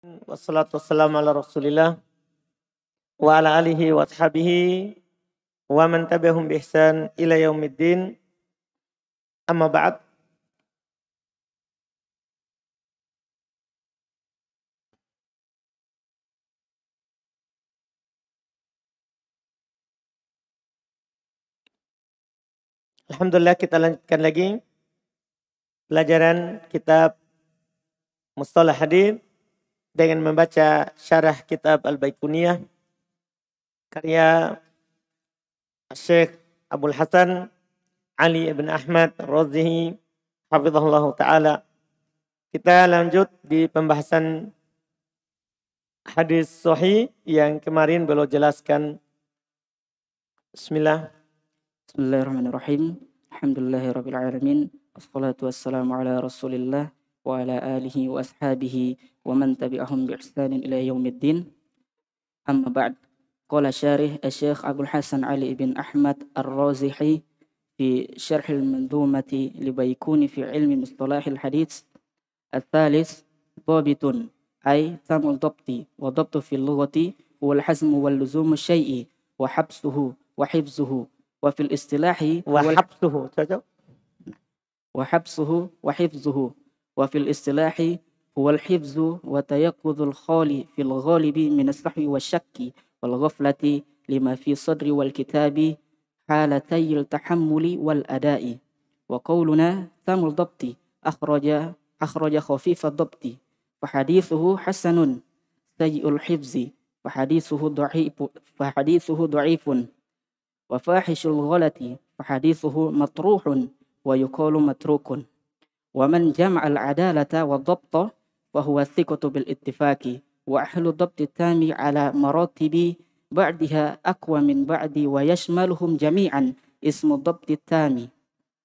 Wassalatu wassalamu ala rasulillah wa ala alihi wa ashabihi wa man tabi'ahum bi ihsan ila yaumiddin. Amma ba'd. Alhamdulillah, kita lanjutkan lagi pelajaran kitab Mustalah Hadits dengan membaca syarah kitab Al-Baiquniyah karya Syekh Abdul Hasan Ali ibn Ahmad Ar-Razihi hafizahullah ta'ala. Kita lanjut di pembahasan hadis sahih yang kemarin beliau jelaskan. Bismillah. Bismillahirrahmanirrahim. Alhamdulillahirabbil alamin. Wassalatu wassalamu ala Rasulillah wa ala alihi wa ashabihi wa man tabi'ahum bi ihsanin ila yaumiddin. Amma ba'd. Qala syarih Syekh Abdul Hasan Ali ibn Ahmad Ar-Razihi fi syarh al-mandhumati li Baiquni fi ilmi mustalah al-hadits. Al-thalith dhabitun ay tamul dhabti wa dhabtu fil lughati wal hazm wal luzum syai'i wa habsuhu wa hifzuhu wa fil istilahi Wa habsuhu, cocok? wa habsuhu wa hifzuhu wa fil istilahi huwa al-hifzu wa tayaqqudul khali fil ghalibi min as-sahwi wasyakki wal ghaflati lima fi sadri wal kitabi halatayil tahammuli wal ada'i. Wa qawluna tamul dhabti akhraja khafifa dhabti fa hadithuhu hasanun sayyi'ul hifzi fa hadithuhu dha'ifun wa fahishul ghalati fa hadithuhu matruhun wa yuqalu matrukun. Wa man jama'al adalata wa dhabta fa huwa thiqatu bil ittifaqi wa ahlu dhabti tami ala maratibi ba'daha aqwa min ba'di wa yashmaluhum jami'an ismu dhabti tami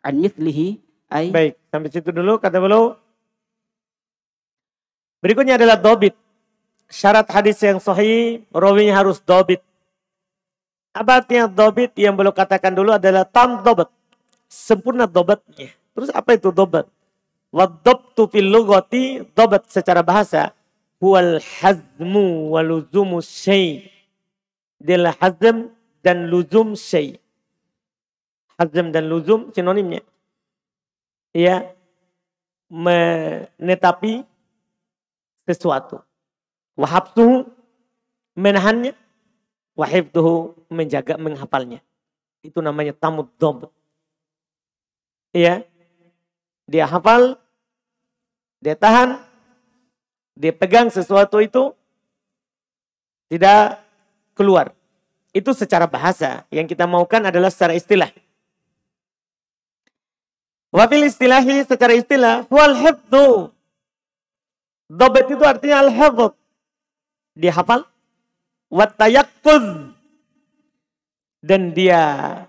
an mithlihi ay. Baik, sampai situ dulu kata beliau. Berikutnya adalah dhabit. Syarat hadis yang sahih, rawinya harus dhabit. Apa artinya dhabit? Yang beliau katakan dulu adalah tam dhabit, sempurna dhabitnya. Terus apa itu dhabit? Wadhabtu fil lughati, dhabat secara bahasa, huwal hazmu wa luzumu syai'. Dia hazm dan luzum syai'. Hazm dan luzum sinonimnya. Ya, menetapi sesuatu. Wa habsuhu, menahannya. Wa hifdhuhu, menjaga, menghafalnya. Itu namanya tamud dhabt. Ya, dia hafal, dia tahan, dia pegang sesuatu itu tidak keluar. Itu secara bahasa. Yang kita maukan adalah secara istilah. Wafil istilahi, secara istilah, wal hifdhu. Dhabt itu artinya al-hifdh. Dia hafal. Wat tayaqquz. Dan dia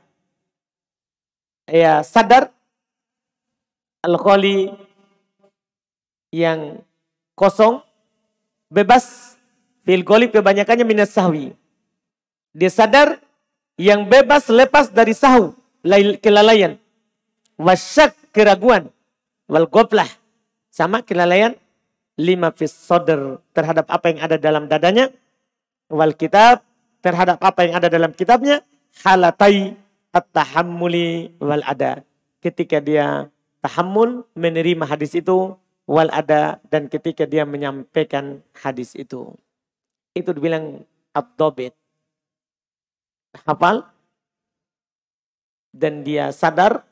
sadar. Al-khali, yang kosong, bebas, fil ghalib kebanyakannya minas sahwi. Dia sadar yang bebas lepas dari sahw, kelalaian. Wasyak, keraguan. Wal ghaflah, sama kelalaian. Lima fis sadr, terhadap apa yang ada dalam dadanya. Wal kitab, terhadap apa yang ada dalam kitabnya. Halatai at-tahammuli wal ada. Ketika dia tahammul, menerima hadis itu, wal ada, dan ketika dia menyampaikan hadis itu. Itu dibilang ad-dhabit. Hafal, dan dia sadar,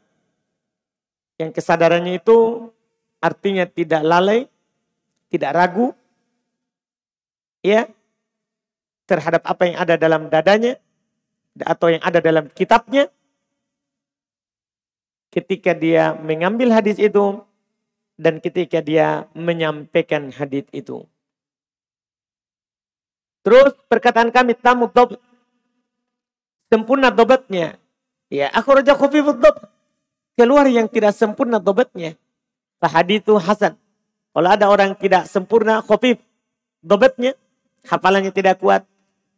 yang kesadarannya itu artinya tidak lalai, tidak ragu, ya, terhadap apa yang ada dalam dadanya, atau yang ada dalam kitabnya. Ketika dia mengambil hadis itu dan ketika dia menyampaikan hadis itu. Terus perkataan kami tamud dhabt, sempurna dhabatnya. Ya, akhraja khafifud dhabt, keluar yang tidak sempurna dhabatnya. Fa haditsu hasan. Kalau ada orang tidak sempurna khafif dhabatnya, hafalannya tidak kuat,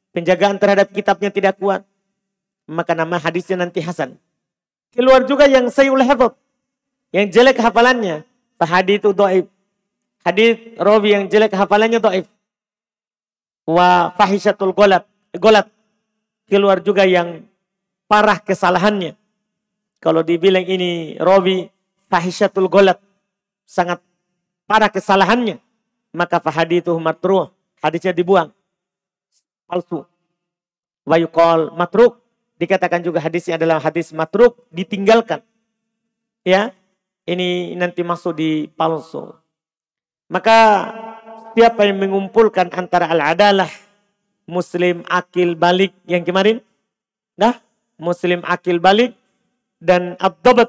penjagaan terhadap kitabnya tidak kuat, maka nama hadisnya nanti hasan. Keluar juga yang sayul hafadh, yang jelek hafalannya. Hadits itu dhaif. Hadis rawi yang jelek hafalannya dhaif. Wa fahishatul golat. Keluar juga yang parah kesalahannya. Kalau dibilang ini rawi fahishatul golat, sangat parah kesalahannya, maka fahadithuhu matruh, hadisnya dibuang, palsu. Wa yuqal matruk, dikatakan juga hadisnya adalah hadis matruk, ditinggalkan. Ya, ini nanti masuk di palsu. Maka siapa yang mengumpulkan antara al-adalah, Muslim akil balik yang kemarin, nah, Muslim akil balik dan ad-dabat,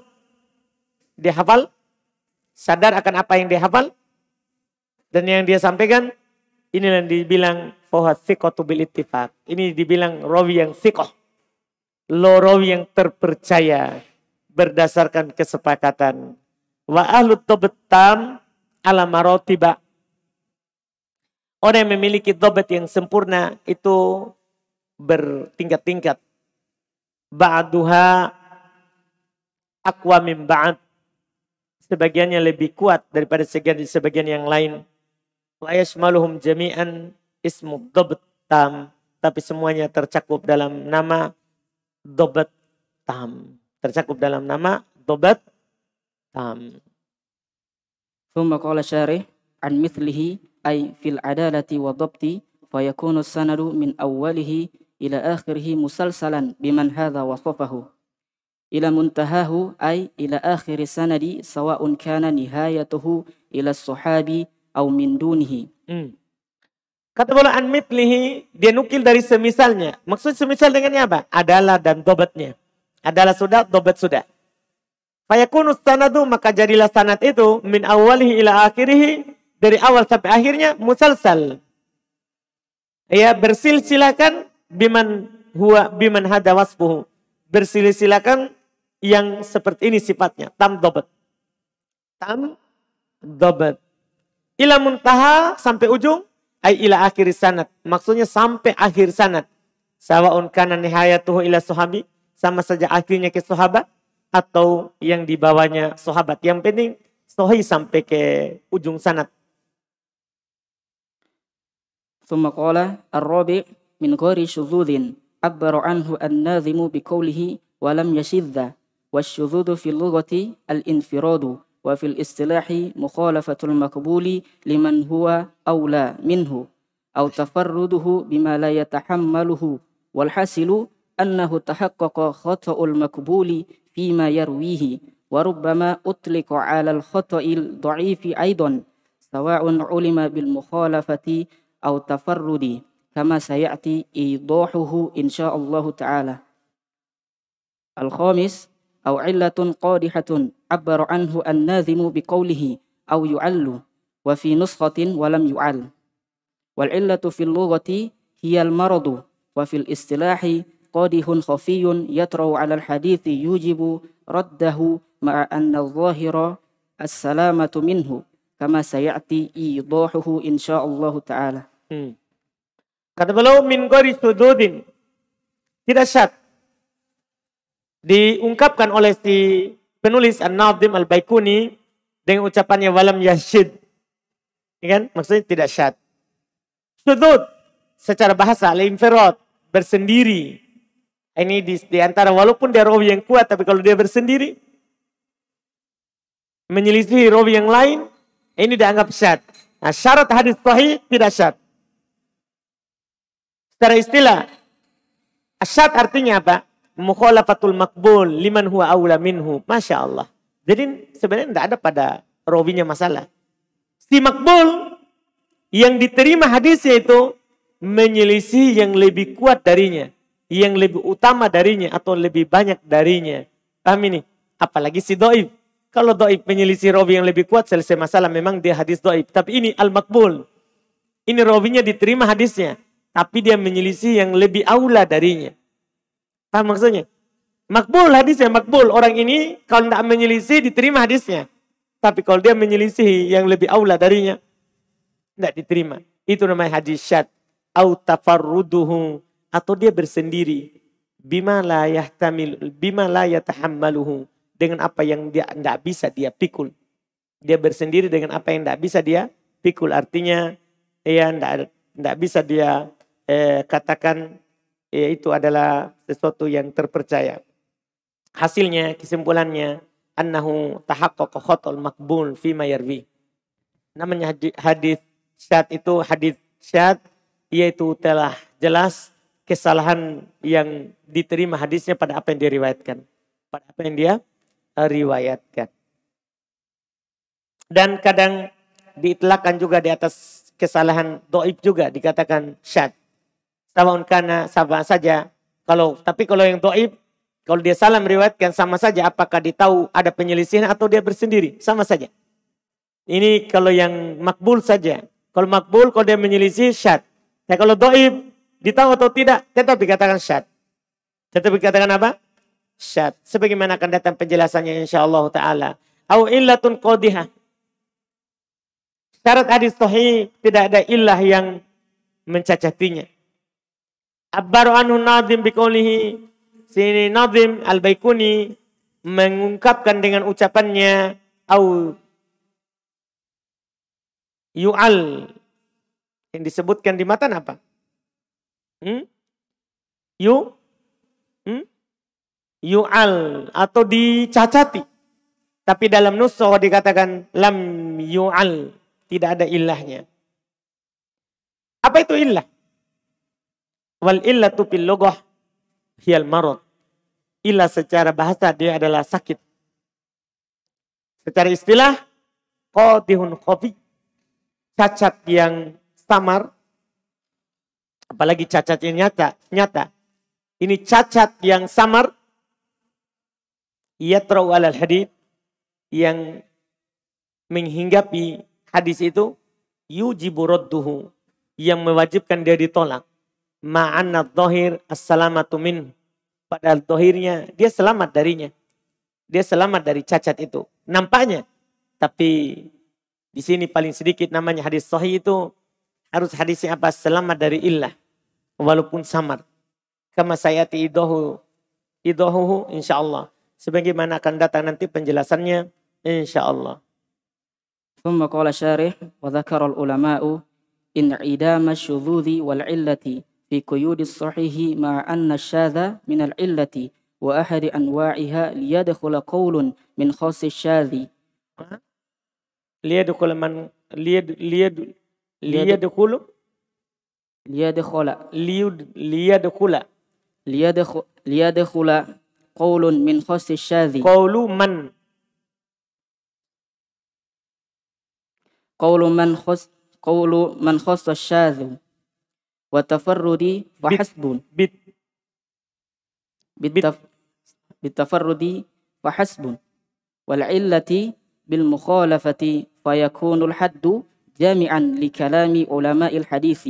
dihafal, sadar akan apa yang dihafal dan yang dia sampaikan, inilah yang dibilang fahuwa thiqatu bil ittifaq. Ini dibilang rawi yang thiqah, rawi yang terpercaya berdasarkan kesepakatan. Wa ahlut dhabt tam ala maratiba. Orang yang memiliki dhabt yang sempurna itu bertingkat-tingkat. Ba'duha aqwa min ba'd. Sebagiannya lebih kuat daripada sebagian yang lain. Wa yashmaluhum jami'an ismu dhabt tam. Tapi semuanya tercakup dalam nama dhabt tam. Tercakup dalam nama dhabt tam. Thumma qala syarih an mithlihi ay fil adalati wa dhabti fa yakunu sanadu min awwalihi ila akhirih musalsalan biman hadha wasafahu ila muntahahu ay ila akhir sanadi sawa'un kana nihayatuhu ila sahabi aw min dunihi. Kata bola an mithlihi, dia nukil dari semisalnya. Maksud semisal dengannya apa? Adalah dan dhabatnya. Adalah sudah, dhabat sudah. Fayakunu sanadu, maka jadilah sanad itu min awalihi ila akhirihi, dari awal sampai akhirnya musalsal. Ya, bersilsilakan biman hada wasfuhu. Bersilsilakan yang seperti ini sifatnya, tam dhabat. Tam dhabat. Ila muntaha, sampai ujung, ay ila akhir sanad. Maksudnya sampai akhir sanad. Sawa'un kana nihayatuhu ila sahabi, sama saja akhirnya ke sahabat atau yang dibawanya sahabat. Yang penting sahih sampai ke ujung sanad. Thumma qala ar-rabi' min ghairi syudzudin abbaru anhu an-nazimu biqawlihi wa lam yashidda wasyudzudu fil lughati al-infiradu wa fil istilahi mukhalafatul maqbuli liman huwa awla minhu aw tafarruduhu bima la yatahammaluhu wal hasilu annahu tahaqqaqa khata'ul maqbuli fima yarwihi wa rubbama utliqa 'ala al-khata'il dha'ifi aidan sawa'un 'ulima bil mukhalafati aw tafarrudi kama sayati idahuhu insyaallah ta'ala. Al-khamis aw 'illatun qadihatun 'abbara anhu an-nazimu biqawlihi aw yu'allu wa fi nuskhatin wa lam yu'al. Wal 'illatu fil lughati hiya al-maradu wa fil istilahi qadihun khafiyun yatrau 'ala al-hadithi yujibu raddahu ma'a anna adh-dhahira as-salamatu minhu kama sayati idahuhu insyaallah ta'ala. Kata beliau min ghairi sududin, tidak syad. Diungkapkan oleh si penulis An-Nadhim Al-Baikuni dengan ucapannya walam yashid. Ya kan? Maksudnya tidak syad. Sudud secara bahasa al-infirad, bersendiri. Ini di antara walaupun dia rawi yang kuat, tapi kalau dia bersendiri menyelisihi rawi yang lain, ini dianggap syad. Nah, syarat hadis sahih tidak syad. Secara istilah, syad artinya apa? Mukhalafatul maqbul liman huwa awla minhu. Masya Allah. Jadi sebenarnya tidak ada pada rawinya masalah. Si makbul yang diterima hadisnya itu menyelisih yang lebih kuat darinya, yang lebih utama darinya atau lebih banyak darinya. Paham ini? Apalagi si doib. Kalau doib menyelisih rawi yang lebih kuat, selesai masalah, memang dia hadis doib. Tapi ini al-makbul. Ini rawinya diterima hadisnya, tapi dia menyelisih yang lebih aula darinya. Paham maksudnya? Makbul hadisnya, makbul. Orang ini kalau tidak menyelisih diterima hadisnya. Tapi kalau dia menyelisih yang lebih aula darinya, tidak diterima. Itu namanya hadis syad. Au tafarruduhu, atau dia bersendiri. Bima la yatahammaluhu, dengan apa yang dia tidak bisa dia pikul. Dia bersendiri dengan apa yang tidak bisa dia pikul. Artinya ya Tidak bisa dia katakan itu adalah sesuatu yang terpercaya. Hasilnya, kesimpulannya, annahu tahaqqaqa khatul maqbul fi ma yarwi. Namanya hadis syad itu hadis syad, yaitu telah jelas kesalahan yang diterima hadisnya pada apa yang dia riwayatkan. Pada apa yang dia riwayatkan. Dan kadang diitlakkan juga di atas kesalahan dhaif juga dikatakan syad. Sawaun kana sama saja. Tapi kalau yang dhaif, kalau dia salah meriwayatkan sama saja apakah ditahu ada penyelisihan atau dia bersendiri, sama saja. Ini kalau yang makbul saja. Kalau makbul kalau dia menyelisih syad. Nah kalau dhaif ditahu atau tidak tetap dikatakan syad. Tetap dikatakan apa? Syad. Sebagaimana akan datang penjelasannya insyaallah taala. Au illatun qadihah. Syarat hadis sahih tidak ada illah yang mencacatinya. Abbaru anhu nadim biqaulihi, sini Nadim Al-Baikuni mengungkapkan dengan ucapannya au yu'al yang disebutkan di matan apa? Yu'al atau dicacati. Tapi dalam nusukh dikatakan lam yu'al, tidak ada illahnya. Apa itu illah? Wal illatu fil lughah hiyal marad. Illah secara bahasa dia adalah sakit. Secara istilah qadihun khafi, cacat yang samar. Apalagi cacat yang nyata. Ini cacat yang samar. Yatra'u alal hadith, yang menghinggapi hadis itu, yujibu radduhu, yang mewajibkan dia ditolak. Ma'anna dhahir as-salamatu min. Padahal dhahirnya dia selamat darinya. Dia selamat dari cacat itu. Nampaknya. Tapi di sini paling sedikit namanya hadis sahih itu harus hadisnya apa? Selamat dari illah. Walaupun samar. Kama sayati idahuhu insyaallah. Sebagaimana akan datang nanti penjelasannya insyaallah. ثم قال الشارح وذكر العلماء إن عدام الشذوذ والعلة في قيود الصحيح مع أن الشاذ من العلة وأحد أنواعها ليدخل قول من خاص الشاذ ليدخل قول من خاص الشاذ قول من خاص الشاذ والتفرد فحسب بالتفرد فحسب والعلة بالمخالفة فيكون الحد جامعا لكلام علماء الحديث.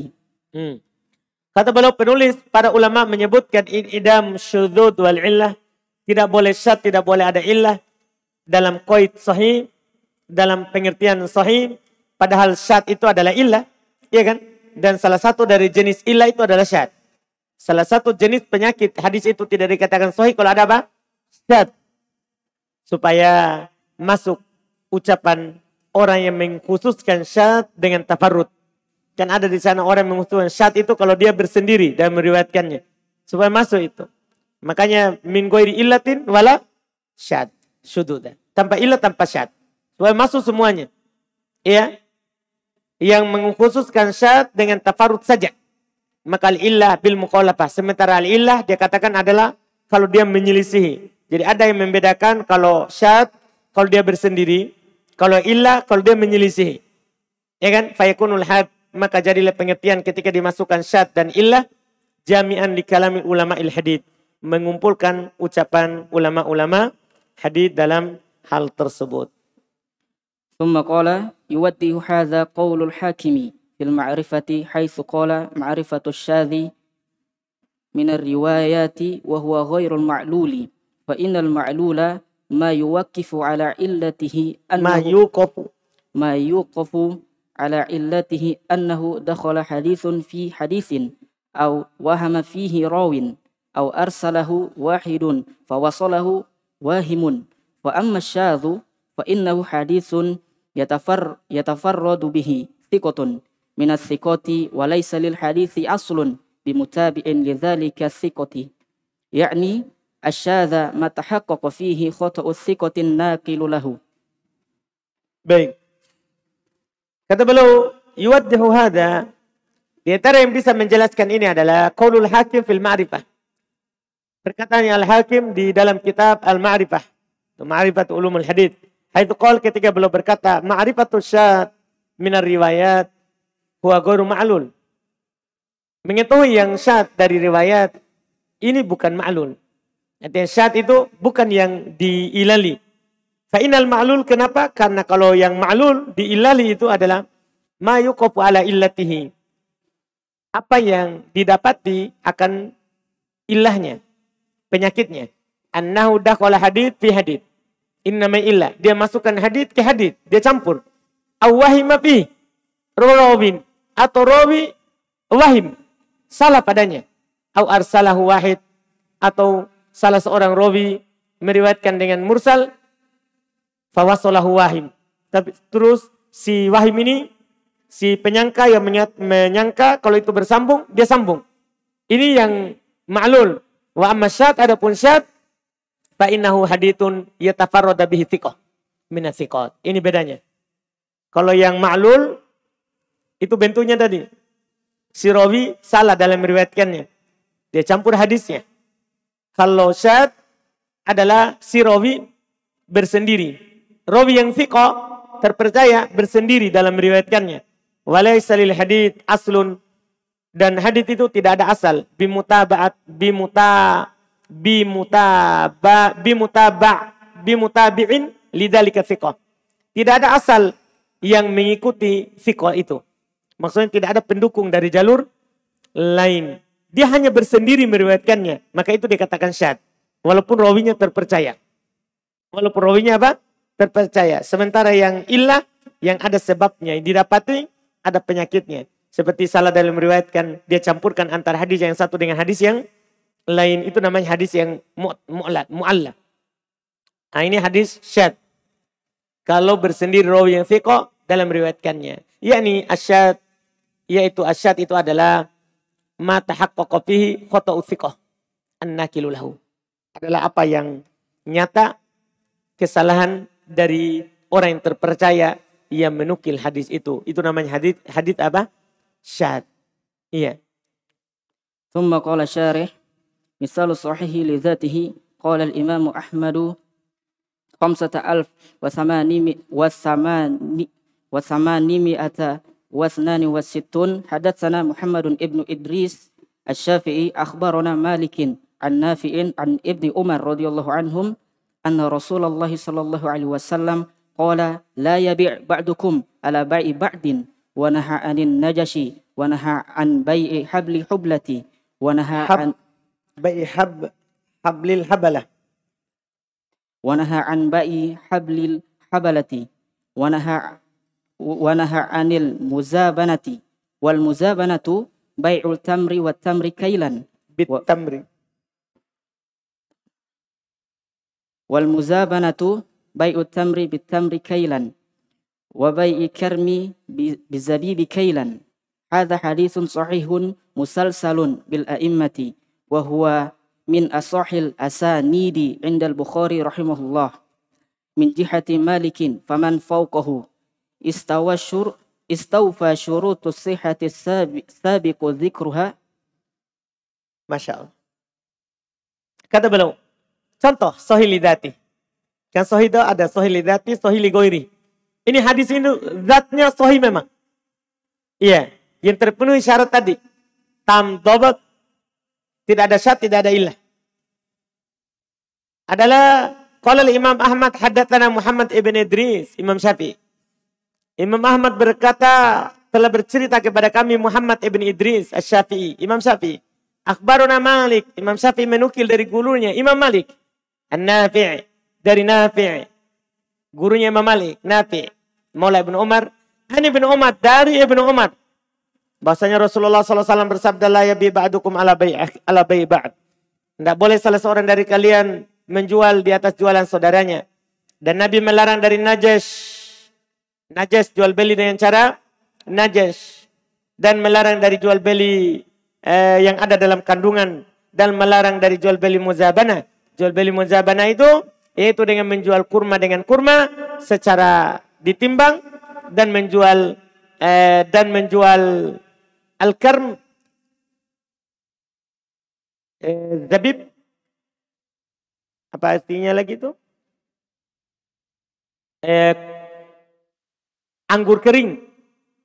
Kata beliau penulis, para ulama menyebutkan idam syudzud wal illah, tidak boleh syad, tidak boleh ada illah dalam qaid sahih, dalam pengertian sahih, padahal syad itu adalah illah, ya kan? Dan salah satu dari jenis illah itu adalah syad. Salah satu jenis penyakit hadis itu tidak dikatakan sahih kalau ada apa? Syad. Supaya masuk ucapan orang yang mengkhususkan syad dengan tafarrud. Kan ada di sana orang yang mengkhususkan syad itu kalau dia bersendiri dan meriwayatkannya. Supaya masuk itu. Makanya min ghairi illatin wala syad. Syududa. Tanpa illah, tanpa syad. Supaya masuk semuanya. Ya. Yang mengkhususkan syad dengan tafarrud saja. Maka al-illah bil mukhalafah. Sementara al-illah dia katakan adalah kalau dia menyelisihi. Jadi ada yang membedakan kalau syad, kalau dia bersendiri. Kalau illah, kalau dia menyelisihi. Ya kan? Fayakunul had. Maka jadilah pengertian ketika dimasukkan syad dan illah. Jami'an li kalami ulama il-hadid. Mengumpulkan ucapan ulama-ulama hadid dalam hal tersebut. ثم قال يوضح هذا قول الحاكم في المعرفة حيث قال معرفة الشاذ من الروايات وهو غير المعلول فإن المعلول ما يوقف على علته ما يوقف على علته أنه دخل حديث في حديث أو وهم فيه راو أو أرسله واحد فوصله واهم فأما الشاذ فإنه حديث يتفرد به ثقة من الثقة وليس للحديث أصل بمتابع لذلك الثقة يعني الشاذ ما تحقق فيه خطأ الثقة الناقل له. Baik. Kata beliau, yuwaddihu hadha, di antara yang bisa menjelaskan ini adalah qaulul hakim fil ma'rifah. Perkataan Al-Hakim di dalam kitab Al-Ma'rifah, Ma'rifat Ulumul Hadits. Haitsu qala, ketika beliau berkata, ma'rifatu syad minar riwayat huwa ghairu ma'lul. Mengetahui yang syad dari riwayat ini bukan ma'lul. Artinya syad itu bukan yang diilali. Fa'inal ma'lul, kenapa? Karena kalau yang ma'lul diilali itu adalah ma yuqafu ala illatihi. Apa yang didapati akan illahnya, penyakitnya. Annahu dakhala hadits fi hadits. Innama illah. Dia masukkan hadits ke hadits, dia campur. Awwahima fi rawin, atau rawi wahim, salah padanya. Au arsalahu wahid, atau salah seorang rawi meriwayatkan dengan mursal, fawasalahu wahim. Tapi terus si wahim ini, si penyangka yang menyangka kalau itu bersambung, dia sambung. Ini yang ma'lul. Wa amma syad, adapun syad, fa innahu haditsun yatafarrada bihi thiqah min thiqat. Ini bedanya. Kalau yang ma'lul itu bentuknya tadi, si rawi salah dalam meriwayatkannya, dia campur hadisnya. Kalau syad adalah si rawi bersendiri. Rawi yang thiqah, terpercaya, bersendiri dalam meriwayatkannya. Walaysa lil hadits aslun, dan hadits itu tidak ada asal. Bimutabi'in lidzalika thiqah. Tidak ada asal yang mengikuti thiqah itu. Maksudnya tidak ada pendukung dari jalur lain. Dia hanya bersendiri meriwayatkannya. Maka itu dikatakan syad. Walaupun rawinya terpercaya. Walaupun rawinya apa? Terpercaya. Sementara yang illah, yang ada sebabnya, yang didapati, ada penyakitnya. Seperti salah dalam meriwayatkan, dia campurkan antara hadis yang satu dengan hadis yang lain. Itu namanya hadis yang mu'alla. Nah, ini hadis syad. Kalau bersendiri rawi yang thiqah dalam meriwayatkannya. Yakni asyad, yaitu asyad itu adalah ma tahaqqaqa fihi khata'u thiqah an-naqilu lahu. Adalah apa yang nyata kesalahan dari orang yang terpercaya yang menukil hadis itu. Itu namanya hadis apa? Syad. Iya. Thumma qala syarih, misalu sahihi li dzatihi, qala al-Imam Ahmad 5,862 hadatsana Muhammadun ibnu Idris asy-Syafi'i akhbarana Malikin an Nafi'in an Ibni Umar radhiyallahu anhum anna Rasulullah sallallahu alaihi wasallam qala la yabi' ba'dukum ala bai'i ba'din wa naha 'anil najashi wa naha 'an bai'i habli hublati wa naha 'an bai'i hablil habalah wa naha 'an bai'i hablil habalati wa naha 'anil muzabanati wal muzabanatu bai'ul tamri wat tamri kailan bit tamri wal muzabanatu bai'ut tamri bit tamri kailan wa bai'i karmi bizabibi kailan. Hadza haditsun sahihun musalsalun bil a'immati wa huwa min asahil asanidi 'inda al-Bukhari rahimahullah min jihati Malikin faman fawqahu istawfa syurutus sihhati sabiqu dzikruha. Masya Allah. Kata beliau, contoh sahih lidati. Kan sahih itu ada sahih lidati, sahih ligoiri. Ini hadis ini zatnya sahih memang. Iya, yang terpenuhi syarat tadi. Tam, dhabat, tidak ada syad, tidak ada illah. Adalah qala Imam Ahmad haddatsana Muhammad ibn Idris, Imam Syafi'i. Imam Ahmad berkata, telah bercerita kepada kami Muhammad ibn Idris asy-Syafi'i, Imam Syafi'i. Akhbaruna Malik, Imam Syafi'i menukil dari gurunya Imam Malik. An-Nafi', dari Nafi'. Gurunya Imam Malik, Nafi'. Maula Ibn Umar. Hani Ibn Umar, dari Ibn Umar. Bahasanya Rasulullah SAW bersabda, la yabi ba'dukum ala bai' ba'd. Tidak boleh salah seorang dari kalian menjual di atas jualan saudaranya. Dan Nabi melarang dari najas. Najas, jual beli dengan cara najas. dan melarang dari jual beli yang ada dalam kandungan, dan melarang dari jual beli muzabana. Jual beli muzabana itu yaitu dengan menjual kurma dengan kurma secara ditimbang, dan menjual al-karm, zabib, apa artinya lagi itu? Anggur kering,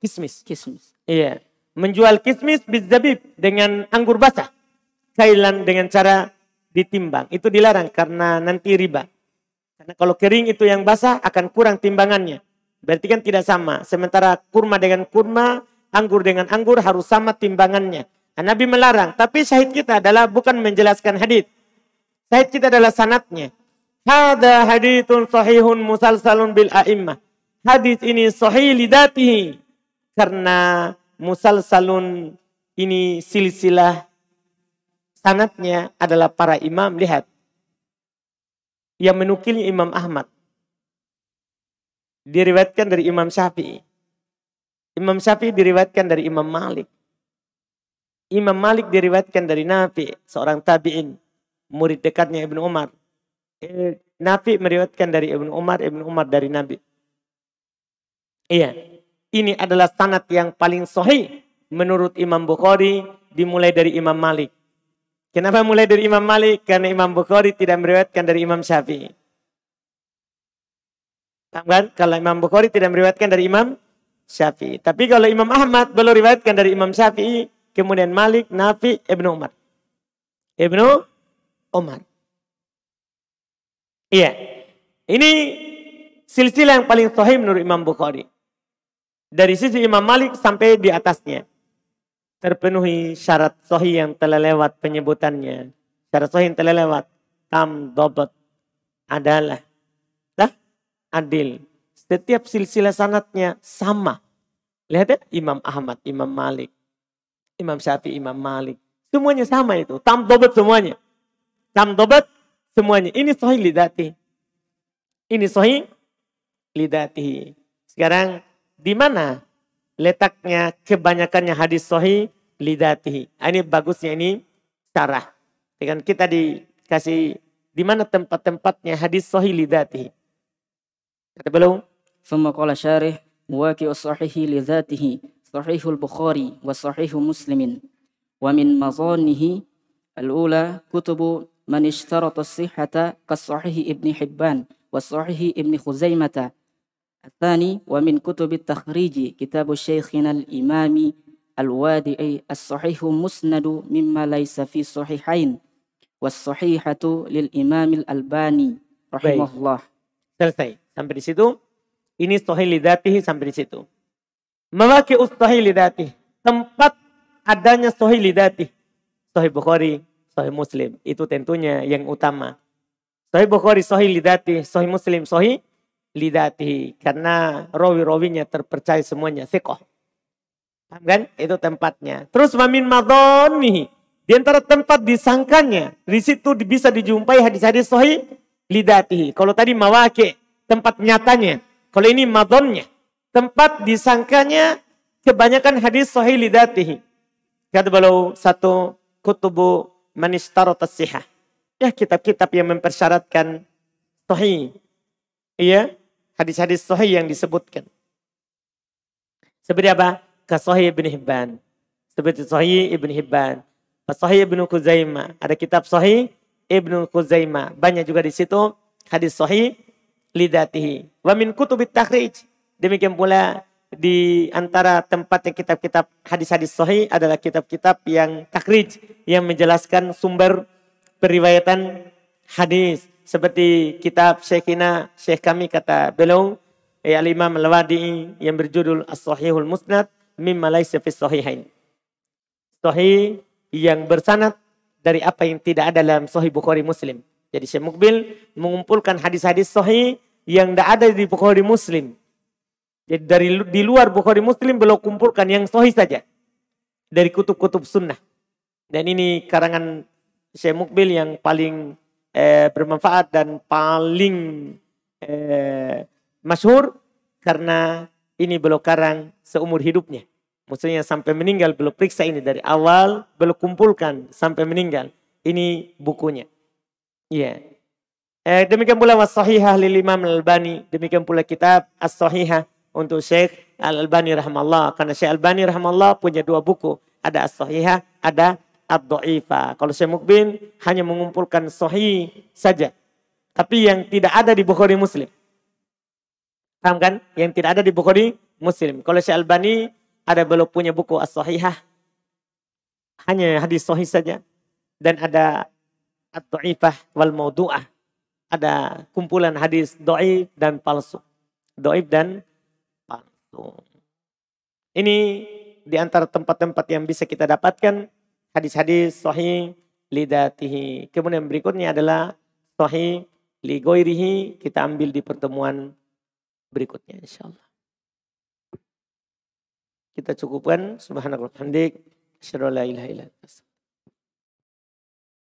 kismis. Kismis. Iya, menjual kismis bizabib dengan anggur basah, kailan dengan cara ditimbang. Itu dilarang karena nanti riba. Karena kalau kering itu yang basah akan kurang timbangannya. Berarti kan tidak sama. Sementara kurma dengan kurma, anggur dengan anggur harus sama timbangannya. Nah, Nabi melarang. Tapi syahid kita adalah bukan menjelaskan hadits. Syahid kita adalah sanatnya. Hada hadithun sahihun musalsalun bil a'immah. Hadis ini sahih lidatihi. Karena musalsalun ini silsilah sanatnya adalah para imam. Lihat. Yang menukilnya Imam Ahmad. Diriwayatkan dari Imam Syafi'i. Imam Syafi'i diriwayatkan dari Imam Malik. Imam Malik diriwayatkan dari Nafi, seorang tabi'in, murid dekatnya Ibnu Umar. Nafi meriwayatkan dari Ibnu Umar dari Nabi. Iya, ini adalah sanad yang paling sahih menurut Imam Bukhari, dimulai dari Imam Malik. Kenapa mulai dari Imam Malik? Karena Imam Bukhari tidak meriwayatkan dari Imam Syafi'i. Kan? Kalau Imam Bukhari tidak meriwayatkan dari Imam Syafi'i. Tapi kalau Imam Ahmad belum riwayatkan dari Imam Syafi'i, kemudian Malik, Nafi, Ibnu Umar. Ibnu Umar. Iya. Ini silsilah yang paling sahih menurut Imam Bukhari. Dari sisi Imam Malik sampai di atasnya. Terpenuhi syarat sahih yang telah lewat penyebutannya. Syarat sahih yang telah lewat. Tam, dobat, adalah. Adil. Setiap silsilah sanatnya sama. Lihat ya, Imam Ahmad, Imam Malik, Imam Syafi'i, Imam Malik. Semuanya sama itu. Tam dobat semuanya. Tam dobat semuanya. Ini sahih lidati. Ini sahih lidati. Sekarang di mana letaknya kebanyakannya hadis sahih lidati? Ini bagusnya ini syarah. Dengan kita dikasih di mana tempat-tempatnya hadis sahih lidati. Kata belum? ثم قال شارح مواقع الصحيح لذاته صحيح البخاري وصحيح مسلم ومن مظانه الأولى كتب من اشترط الصحة كالصحيح ابن حبان والصحيح ابن خزيمة. الثاني ومن كتب التخريج كتاب شيخنا الإمام الوادعي الصحيح مسند مما ليس في الصحيحين والصحيحة للإمام الألباني رحمه الله. Selesai. Sampai di situ. Ini sahih lidatihi sampai di situ. Mawaqi'us sahih lidatihi. Tempat adanya sahih lidatihi. Sahih Bukhari, sahih Muslim. Itu tentunya yang utama. Sahih Bukhari, sahih lidatihi. Sahih Muslim, sahih lidatihi. Karena rawi-rawinya terpercaya semuanya. Thiqah. Paham kan? Itu tempatnya. Terus wamin madhonihi. Di antara tempat disangkanya. Di situ bisa dijumpai hadis-hadis sahih lidatihi. Kalau tadi mawaqi', tempat nyatanya. Kalau ini madonnya, tempat disangkanya kebanyakan hadis sahih lidatihi. Kata beliau satu kutubu manistarot as-sihah. Ya, kitab-kitab yang mempersyaratkan sahih. Iya, hadis-hadis sahih yang disebutkan. Seperti apa? Sahih Ibn Hibban. Seperti Sahih Ibn Hibban. Sahih Ibn Khuzaimah. Ada kitab Sahih Ibn Khuzaimah. Banyak juga di situ hadis sahih lidatihi. Wa min kutubit takhrij. Demikian pula di antara tempatnya kitab-kitab hadis-hadis sahih adalah kitab-kitab yang takhrij, yang menjelaskan sumber periwayatan hadis. Seperti kitab Syekhina, Syekh kami kata beliau, Al-Imam Al-Wadi'i yang berjudul As-Sahihul Musnad mimma laysa fis sahihain. Sahih yang bersanad dari apa yang tidak ada dalam Sahih Bukhari Muslim. Jadi Syekh Mukbil mengumpulkan hadis-hadis sahih yang tidak ada di Bukhari Muslim. Jadi di luar Bukhari Muslim beliau kumpulkan yang sahih saja. Dari kutub-kutub sunnah. Dan ini karangan Syekh Mukbil yang paling bermanfaat dan paling masyhur. Karena ini beliau karang seumur hidupnya. Maksudnya sampai meninggal belum periksa ini dari awal, belum kumpulkan sampai meninggal. Ini bukunya. Iya. Demikian pula was-sahihah lil Imam Al-Albani. Demikian pula kitab As-Sahihah untuk Syekh Al-Albani rahimahullah. Karena Syekh Al-Albani rahimahullah punya 2 buku. Ada As-Sahihah, ada Ad-Dha'ifah. Kalau Syekh Mukbil hanya mengumpulkan sahih saja. Tapi yang tidak ada di Bukhari Muslim. Paham kan? Yang tidak ada di Bukhari Muslim. Kalau Syekh Al-Albani ada belum punya buku As-Sahihah. Hanya hadis sahih saja. Dan ada Ad-Dha'ifah wal Maudu'ah. Ada kumpulan hadis dhaif dan palsu. Dhaif dan palsu. Ini di antara tempat-tempat yang bisa kita dapatkan hadis-hadis sahih lidatihi. Kemudian berikutnya adalah sahih li ghairihi. Kita ambil di pertemuan berikutnya insyaallah. Kita cukupkan. Subhanallah. Asyhadu an la ilaha illa anta.